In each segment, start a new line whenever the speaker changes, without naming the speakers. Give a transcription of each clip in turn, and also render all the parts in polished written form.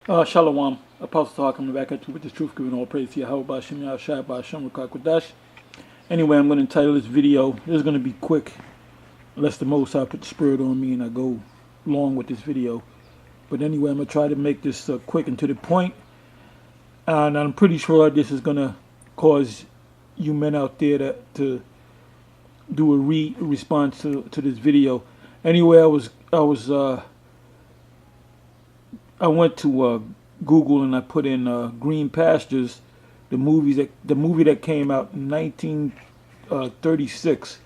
Shalom, Apostle Talk coming back at you with the truth, giving all praise to Yahweh, Shem Yahshua, Ba'Shem Rakakwadash. Anyway, I'm going to entitle this video, this is going to be quick, unless the Most High put the spirit on me and I go long with this video. But anyway, I'm going to try to make this quick and to the point. And I'm pretty sure this is going to cause you men out there to do a response to this video. Anyway, I went to Google and I put in Green Pastures, the movie that came out in 1936,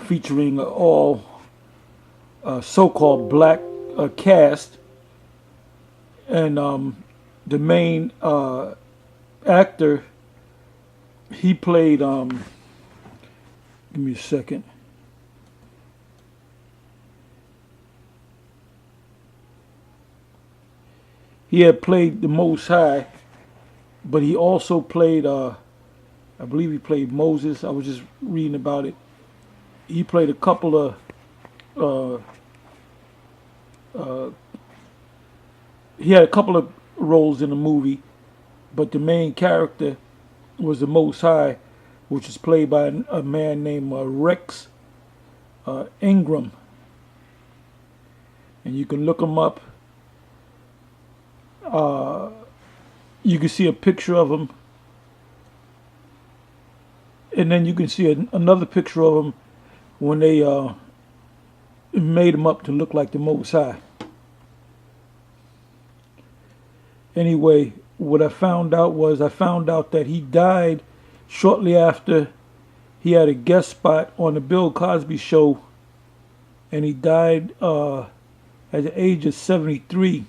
featuring all so-called black cast, and the main actor, he played. Give me a second. He had played the Most High, but he also played, I believe he played Moses. I was just reading about it. He played a couple of, he had a couple of roles in the movie, but the main character was the Most High, which was played by a man named Rex Ingram. And you can look him up. You can see a picture of him, and then you can see another picture of him when they made him up to look like the Most High. Anyway, what I found out that he died shortly after he had a guest spot on the Bill Cosby show, and he died at the age of 73.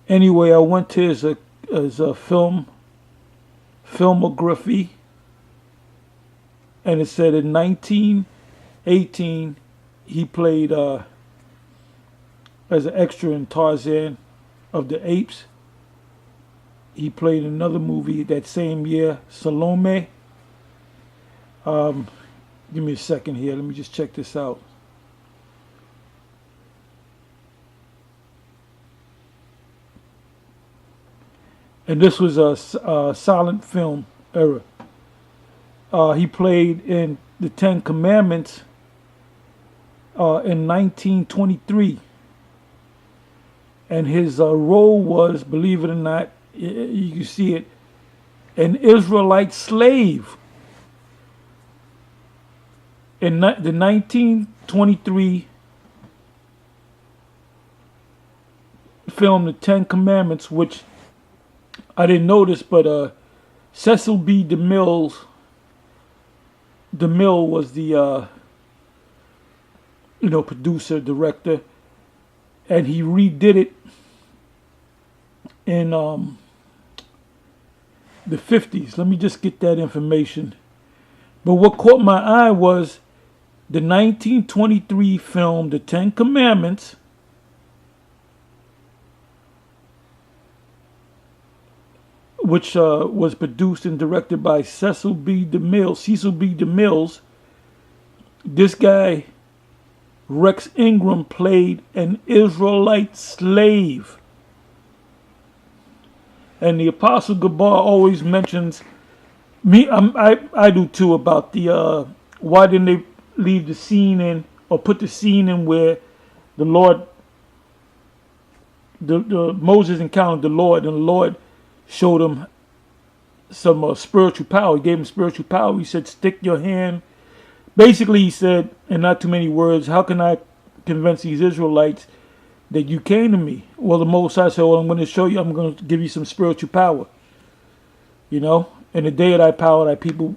Anyway, I went to his filmography, and it said in 1918 he played as an extra in Tarzan of the Apes. He played in another movie that same year, Salome. Give me a second here. Let me just check this out. And this was a silent film era. He played in the Ten Commandments in 1923. And his role was, believe it or not, you can see it, an Israelite slave. In the 1923 film, The Ten Commandments, which I didn't notice, but Cecil B. DeMille was the producer, director, and he redid it in the 50s. Let me just get that information. But what caught my eye was the 1923 film, The Ten Commandments, which was produced and directed by Cecil B. DeMille. This guy, Rex Ingram, played an Israelite slave. And the Apostle Gabar always mentions, I do too, about the, why didn't they leave the scene in, or put the scene in where the Lord, Moses encountered the Lord, and the Lord showed him some spiritual power. He gave him spiritual power. He said, stick your hand. Basically, he said, in not too many words, how can I convince these Israelites that you came to me? Well, the Most High said, well, I'm going to show you, I'm going to give you some spiritual power. In the day of thy power, thy people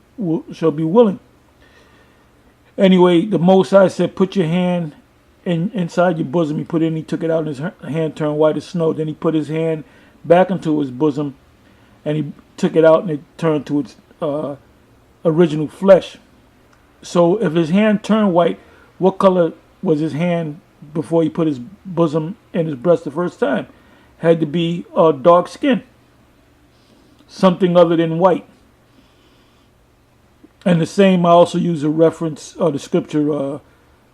shall be willing. Anyway, the Most High said, put your hand inside your bosom. He put it in, he took it out, and his hand turned white as snow. Then he put his hand back into his bosom, and he took it out, and it turned to its original flesh. So if his hand turned white, what color was his hand before he put his bosom in his breast the first time? Had to be dark skin, something other than white. And the same, I also use a reference, the scripture,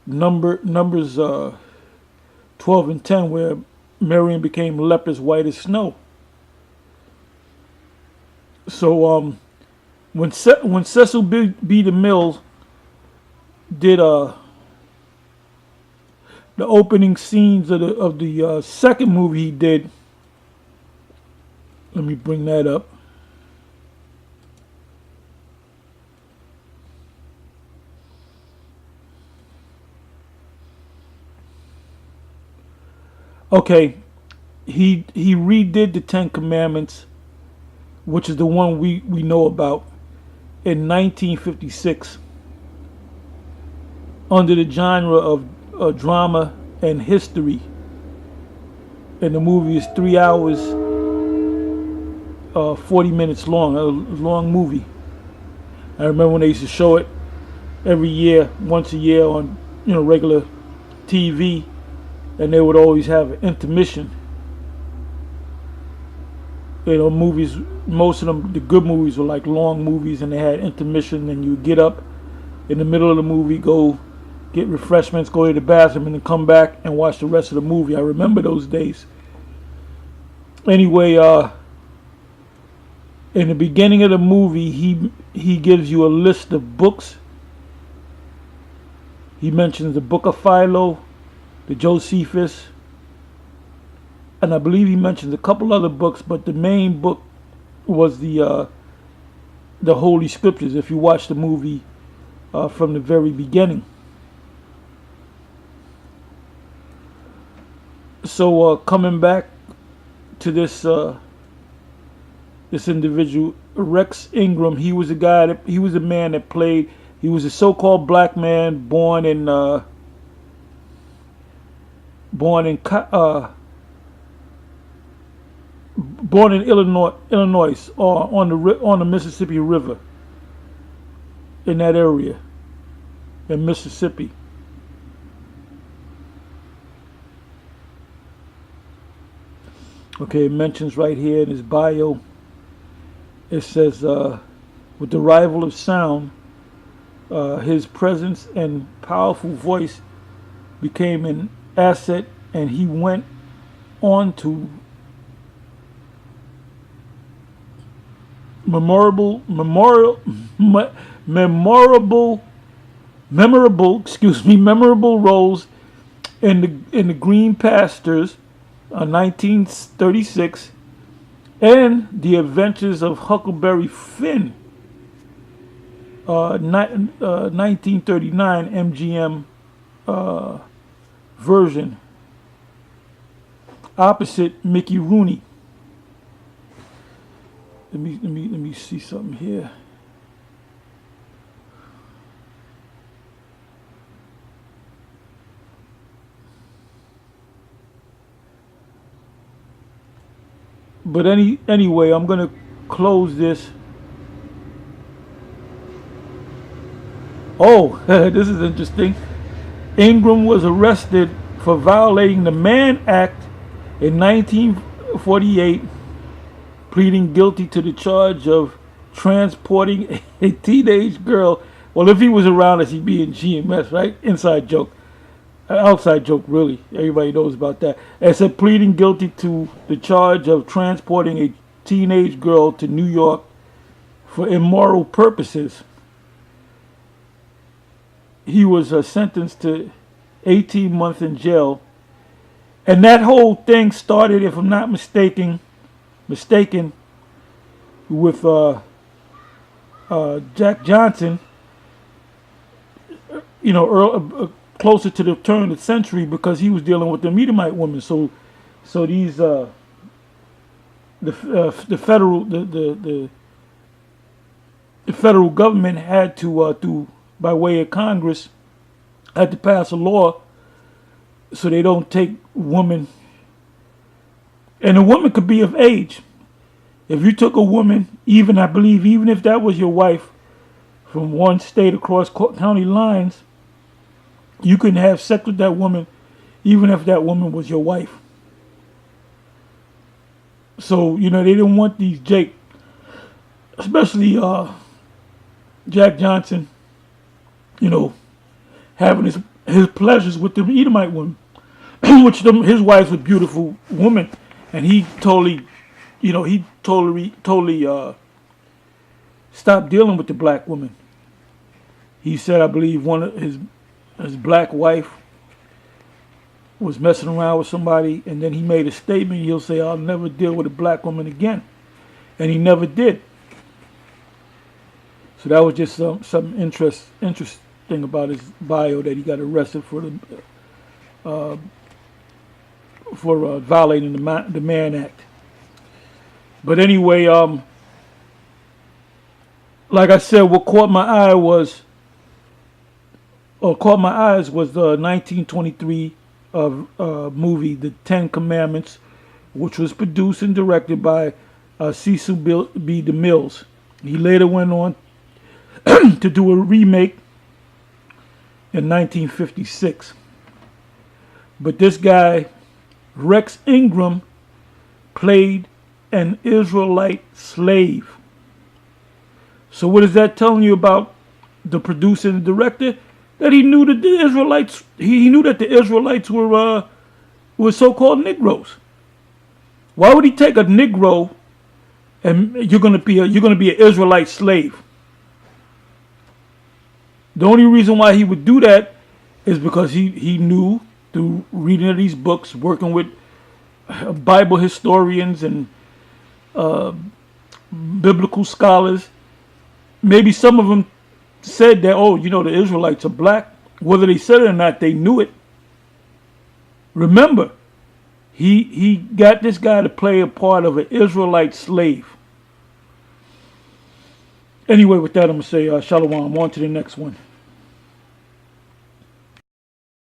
Numbers 12 and 10, where Miriam became leprous white as snow. So when Cecil B. DeMille did the opening scenes of the second movie he did, let me bring that up. Okay, he redid the Ten Commandments, which is the one we know about, in 1956 under the genre of drama and history. And the movie is 3 hours, 40 minutes long, a long movie. I remember when they used to show it every year, once a year on regular TV, and they would always have an intermission. Movies, most of them, the good movies were like long movies, and they had intermission, and you would get up in the middle of the movie, go get refreshments, go to the bathroom, and then come back and watch the rest of the movie. I remember those days. Anyway, in the beginning of the movie, he gives you a list of books. He mentions the Book of Philo, the Josephus, and I believe he mentions a couple other books, but the main book was the Holy Scriptures, if you watch the movie from the very beginning. So coming back to this individual, Rex Ingram, he was a man that played. He was a so-called black man born in Illinois, or on the Mississippi River, in that area, in Mississippi. Okay, it mentions right here in his bio, it says, with the arrival of sound, his presence and powerful voice became an asset, and he went on to memorable roles in the Green Pastures, 1936, and The Adventures of Huckleberry Finn, 1939 MGM version, opposite Mickey Rooney. Let me see something here. But anyway, I'm gonna close this. Oh, this is interesting. Ingram was arrested for violating the Mann Act in 1948, pleading guilty to the charge of transporting a teenage girl. Well, if he was around us, he'd be in GMS, right? Inside joke. Outside joke, really. Everybody knows about that. It said pleading guilty to the charge of transporting a teenage girl to New York for immoral purposes. He was sentenced to 18 months in jail. And that whole thing started, if I'm not mistaken, with Jack Johnson, closer to the turn of the century, because he was dealing with the Edomite women. So these the federal government had to by way of Congress had to pass a law so they don't take women, and a woman could be of age. If you took a woman, even if that was your wife, from one state across county lines, you couldn't have sex with that woman, even if that woman was your wife. So, they didn't want these Jake, especially Jack Johnson, having his pleasures with the Edomite women. which his wife was a beautiful woman, and he totally, stopped dealing with the black woman. He said, I believe one of his black wife was messing around with somebody, and then he made a statement. He'll say, I'll never deal with a black woman again. And he never did. So that was just something interesting about his bio, that he got arrested for violating the Mann Act. But anyway, like I said, what caught my eyes was the 1923 movie, The Ten Commandments, which was produced and directed by Cecil B. DeMille. He later went on to do a remake in 1956. But this guy, Rex Ingram, played an Israelite slave. So what is that telling you about the producer and the director? That he knew that the Israelites, he knew that the Israelites were so-called Negroes. Why would he take a Negro and you're gonna be an Israelite slave? The only reason why he would do that is because he knew through reading of these books, working with Bible historians and biblical scholars. Maybe some of them said that, the Israelites are black. Whether they said it or not, they knew it. Remember, he got this guy to play a part of an Israelite slave. Anyway, with that, I'm going to say shalom. On to the next one.